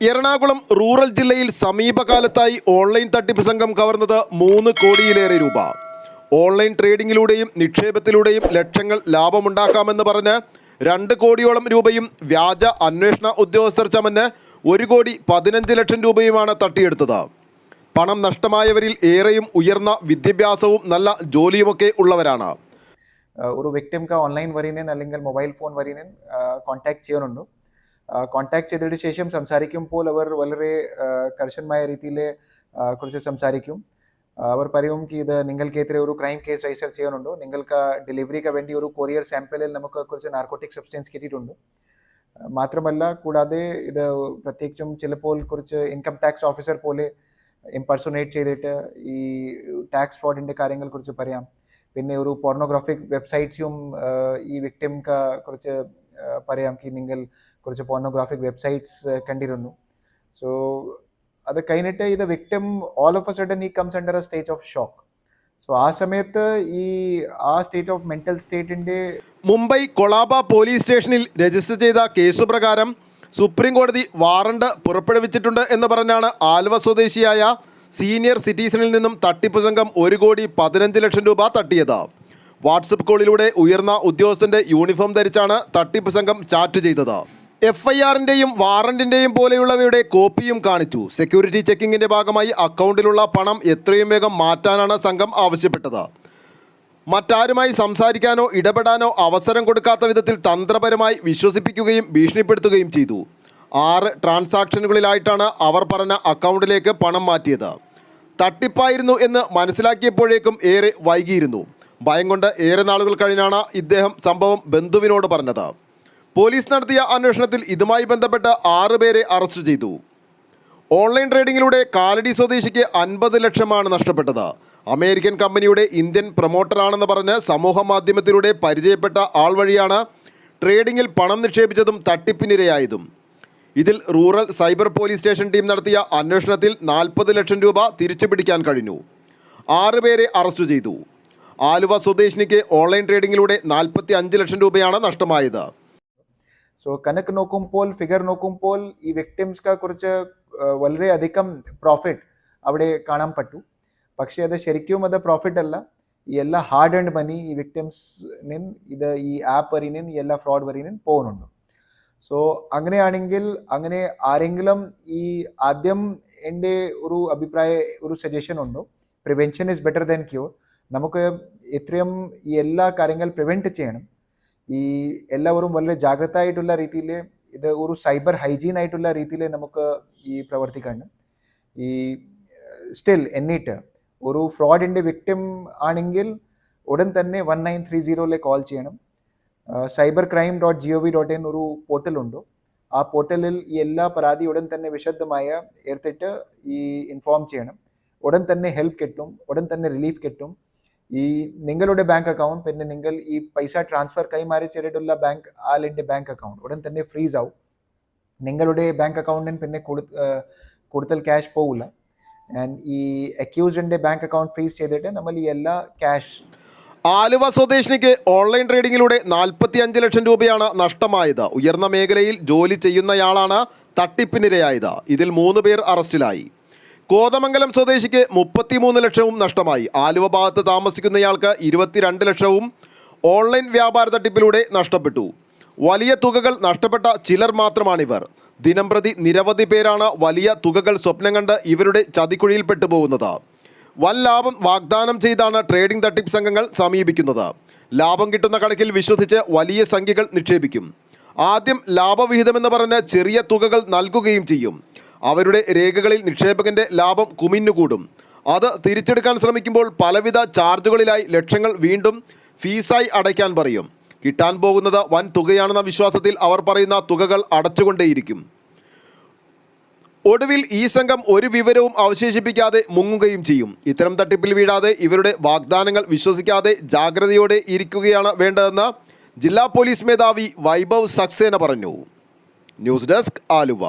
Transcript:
Ernakulam rural ജില്ലയിൽ സമീപകാലത്തായി online തട്ടിപ്പ് സംഘം കവർന്നത് 3 കോടിയിലേറെ രൂപ. ഓൺലൈൻ ട്രേഡിംഗിലൂടെയും നിക്ഷേപത്തിലൂടെയും ലക്ഷങ്ങൾ ലാഭമുണ്ടാക്കാമെന്ന് പറഞ്ഞ് 2 കോടിയോളം രൂപയും വ്യാജ അന്വേഷണ ഉദ്യോഗസ്ഥർ ചമഞ്ഞ് 1 കോടി 15 ലക്ഷം രൂപയുമാണ് തട്ടിയെടുത്തത്. പണം നഷ്ടമായവരിൽ ഏറെയും ഉയർന്ന വിദ്യാഭ്യാസവും നല്ല ജോലിയുമൊക്കെ ഉള്ളവരാണ്. ഒരു വിക്ടിംക്ക് ഓൺലൈൻ വരിനേൻ അല്ലെങ്കിൽ മൊബൈൽ ഫോൺ വരിനേൻ കോൺടാക്ട് ചെയ്യാനുണ്ട്. കോൺടാക്ട് ചെയ്തതിന് ശേഷം സംസാരിക്കുമ്പോൾ അവർ വളരെ കർശനമായ രീതിയിൽ കുറിച്ച് സംസാരിക്കും. അവർ പറയും ഇത് നിങ്ങൾക്കെതിരെ ഒരു ക്രൈം കേസ് രജിസ്റ്റർ ചെയ്യാനുണ്ടോ, നിങ്ങൾക്ക് ഡെലിവറിക്ക് വേണ്ടി ഒരു കൊറിയർ സാമ്പിളിൽ നമുക്ക് കുറച്ച് നാർക്കോട്ടിക് സബ്സ്റ്റൻസ് കിട്ടിയിട്ടുണ്ട്. മാത്രമല്ല കൂടാതെ ഇത് പ്രത്യേകിച്ചും ചിലപ്പോൾ കുറച്ച് ഇൻകം ടാക്സ് ഓഫീസർ പോലെ ഇംപെർസോനേറ്റ് ചെയ്തിട്ട് ഈ ടാക്സ് ഫ്രോഡിൻ്റെ കാര്യങ്ങൾ കുറിച്ച് പറയാം. പിന്നെ ഒരു പോർണോഗ്രാഫിക് വെബ്സൈറ്റ്സും ഈ വിക്ടിംക്ക് കുറിച്ച് പറയാം നിങ്ങൾ കുറച്ച് പോർണോഗ്രാഫിക് വെബ്സൈറ്റ്സ് കണ്ടിരുന്നു. സോ അത് കഴിഞ്ഞിട്ട് ഇത് victim all of a sudden ഈ comes under a state of shock. So ആ സമയത്ത് ആ സ്റ്റേറ്റ് ഓഫ് മെന്റൽ സ്റ്റേറ്റിൻ്റെ മുംബൈ കൊളാബ പോലീസ് സ്റ്റേഷനിൽ രജിസ്റ്റർ ചെയ്ത കേസുപ്രകാരം സുപ്രീം കോടതി വാറണ്ട് പുറപ്പെടുവിച്ചിട്ടുണ്ട് എന്ന് പറഞ്ഞാണ് ആലുവ സ്വദേശിയായ സീനിയർ സിറ്റിസണിൽ നിന്നും തട്ടിപ്പ് സംഘം 1 കോടി 15 ലക്ഷം രൂപ തട്ടിയത്. വാട്സപ്പ് കോളിലൂടെ ഉയർന്ന ഉദ്യോഗസ്ഥന്റെ യൂണിഫോം ധരിച്ചാണ് തട്ടിപ്പ് സംഘം ചാറ്റ് ചെയ്തത്. FIR-ൻ്റെയും വാറണ്ടിൻ്റെയും പോലെയുള്ളവയുടെ കോപ്പിയും കാണിച്ചു. സെക്യൂരിറ്റി ചെക്കിങ്ങിൻ്റെ ഭാഗമായി അക്കൗണ്ടിലുള്ള പണം എത്രയും വേഗം മാറ്റാനാണ് സംഘം ആവശ്യപ്പെട്ടത്. മറ്റാരുമായി സംസാരിക്കാനോ ഇടപെടാനോ അവസരം കൊടുക്കാത്ത വിധത്തിൽ തന്ത്രപരമായി വിശ്വസിപ്പിക്കുകയും ഭീഷണിപ്പെടുത്തുകയും ചെയ്തു. 6 ട്രാൻസാക്ഷനുകളിലായിട്ടാണ് അവർ പറഞ്ഞ അക്കൗണ്ടിലേക്ക് പണം മാറ്റിയത്. തട്ടിപ്പായിരുന്നു എന്ന് മനസ്സിലാക്കിയപ്പോഴേക്കും ഏറെ വൈകിയിരുന്നു. ഭയം കൊണ്ട് ഏറെ നാളുകൾ കഴിഞ്ഞാണ് ഇദ്ദേഹം സംഭവം ബന്ധുവിനോട് പറഞ്ഞത്. പോലീസ് നടത്തിയ അന്വേഷണത്തിൽ ഇതുമായി ബന്ധപ്പെട്ട് 6 പേരെ അറസ്റ്റ് ചെയ്തു. ഓൺലൈൻ ട്രേഡിങ്ങിലൂടെ കാലടി സ്വദേശിക്ക് 50 ലക്ഷമാണ് നഷ്ടപ്പെട്ടത്. അമേരിക്കൻ കമ്പനിയുടെ ഇന്ത്യൻ പ്രൊമോട്ടറാണെന്ന് പറഞ്ഞ് സമൂഹ മാധ്യമത്തിലൂടെ പരിചയപ്പെട്ട ആൾ വഴിയാണ് ട്രേഡിങ്ങിൽ പണം നിക്ഷേപിച്ചതും തട്ടിപ്പിനിരയായതും. ഇതിൽ rural cyber police station team നടത്തിയ അന്വേഷണത്തിൽ 40 ലക്ഷം രൂപ തിരിച്ചുപിടിക്കാൻ കഴിഞ്ഞു. 6 പേരെ അറസ്റ്റ് ചെയ്തു. ആലുവ സ്വദേശിനിക്ക് ഓൺലൈൻ ട്രേഡിങ്ങിലൂടെ 45 ലക്ഷം രൂപയാണ് നഷ്ടമായത്. സോ കണക്ക് നോക്കുമ്പോൾ ഫിഗർ നോക്കുമ്പോൾ ഈ വിക്ടിംസ്ക്ക് കുറിച്ച് വളരെയധികം പ്രോഫിറ്റ് അവിടെ കാണാൻ പറ്റൂ. പക്ഷേ അത് ശരിക്കും അത് പ്രോഫിറ്റ് അല്ല. ഈ എല്ലാ ഹാർഡ് ആൻഡ് മണി ഈ വിക്ടിംസിന് ഇത് ഈ ആപ്പ് വരിനും ഈ എല്ലാ ഫ്രോഡ് വരിനും പോകുന്നുണ്ട്. സോ അങ്ങനെയാണെങ്കിൽ അങ്ങനെ ആരെങ്കിലും ഈ ആദ്യം എൻ്റെ ഒരു അഭിപ്രായം ഒരു സജഷൻ ഉണ്ടോ, prevention is better than cure. നമുക്ക് എത്രയും ഈ എല്ലാ കാര്യങ്ങൾ പ്രിവെൻറ്റ് ചെയ്യണം. ഈ എല്ലാവരും വളരെ ജാഗ്രത ആയിട്ടുള്ള രീതിയിൽ ഇത് ഒരു സൈബർ ഹൈജീൻ ആയിട്ടുള്ള രീതിയിൽ നമുക്ക് ഈ പ്രവർത്തിക്കണം. ഈ സ്റ്റിൽ എന്നിട്ട് ഒരു ഫ്രോഡിൻ്റെ വിക്ടിം ആണെങ്കിൽ ഉടൻ തന്നെ 1930 കോൾ ചെയ്യണം. cybercrime.gov.in ഒരു പോർട്ടലുണ്ട്. ആ പോർട്ടലിൽ ഈ എല്ലാ പരാതി ഉടൻ തന്നെ വിശദമായ എടുത്തിട്ട് ഈ ഇൻഫോം ചെയ്യണം. ഉടൻ തന്നെ ഹെൽപ്പ് കിട്ടും, ഉടൻ തന്നെ റിലീഫ് കിട്ടും. ഈ നിങ്ങളുടെ ബാങ്ക് അക്കൗണ്ട് പിന്നെ നിങ്ങൾ ഈ പൈസ ട്രാൻസ്ഫർ കൈമാറി ചെയ്തിട്ടുള്ള ബാങ്ക് ആളിൻ്റെ ബാങ്ക് അക്കൗണ്ട് ഉടൻ തന്നെ ഫ്രീസ് ആവും. നിങ്ങളുടെ ബാങ്ക് അക്കൗണ്ടിന് പിന്നെ കൂടുതൽ ക്യാഷ് പോകില്ല. ആൻഡ് ഈ അക്യൂസ്ഡിൻ്റെ ബാങ്ക് അക്കൗണ്ട് ഫ്രീസ് ചെയ്തിട്ട് നമ്മൾ ഈ എല്ലാ ക്യാഷ്. ആലുവ സ്വദേശിനിക്ക് ഓൺലൈൻ ട്രേഡിങ്ങിലൂടെ 45 ലക്ഷം രൂപയാണ് നഷ്ടമായത്. ഉയർന്ന മേഖലയിൽ ജോലി ചെയ്യുന്നയാളാണ് തട്ടിപ്പിനിരയായത്. ഇതിൽ 3 പേർ അറസ്റ്റിലായി. കോതമംഗലം സ്വദേശിക്ക് 33 ലക്ഷവും നഷ്ടമായി. ആലുവ ഭാഗത്ത് താമസിക്കുന്നയാൾക്ക് 22 ലക്ഷവും ഓൺലൈൻ വ്യാപാര തട്ടിപ്പിലൂടെ നഷ്ടപ്പെട്ടു. വലിയ തുകകൾ നഷ്ടപ്പെട്ട ചിലർ മാത്രമാണിവർ. ദിനംപ്രതി നിരവധി പേരാണ് വലിയ തുകകൾ സ്വപ്നം കണ്ട് ഇവരുടെ ചതിക്കുഴിയിൽപ്പെട്ടു പോകുന്നത്. വൻ ലാഭം വാഗ്ദാനം ചെയ്താണ് ട്രേഡിംഗ് തട്ടിപ്പ് സംഘങ്ങൾ സമീപിക്കുന്നത്. ലാഭം കിട്ടുന്ന കണക്കിൽ വിശ്വസിച്ച് വലിയ സംഖ്യകൾ നിക്ഷേപിക്കും. ആദ്യം ലാഭവിഹിതമെന്ന് പറഞ്ഞ് ചെറിയ തുകകൾ നൽകുകയും ചെയ്യും. അവരുടെ രേഖകളിൽ നിക്ഷേപകൻ്റെ ലാഭം കുമിഞ്ഞുകൂടും. അത് തിരിച്ചെടുക്കാൻ ശ്രമിക്കുമ്പോൾ പലവിധ ചാർജുകളിലായി ലക്ഷങ്ങൾ വീണ്ടും ഫീസായി അടയ്ക്കാൻ പറയും. കിട്ടാൻ പോകുന്നത് വൻ തുകയാണെന്ന വിശ്വാസത്തിൽ അവർ പറയുന്ന തുകകൾ അടച്ചുകൊണ്ടേയിരിക്കും. ഒടുവിൽ ഈ സംഘം ഒരു വിവരവും അവശേഷിപ്പിക്കാതെ മുങ്ങുകയും ചെയ്യും. ഇത്തരം തട്ടിപ്പിൽ വീഴാതെ ഇവരുടെ വാഗ്ദാനങ്ങൾ വിശ്വസിക്കാതെ ജാഗ്രതയോടെ ഇരിക്കുകയാണ് വേണ്ടതെന്ന് ജില്ലാ പോലീസ് മേധാവി വൈഭവ് സക്സേന പറഞ്ഞു. News desk Aluva.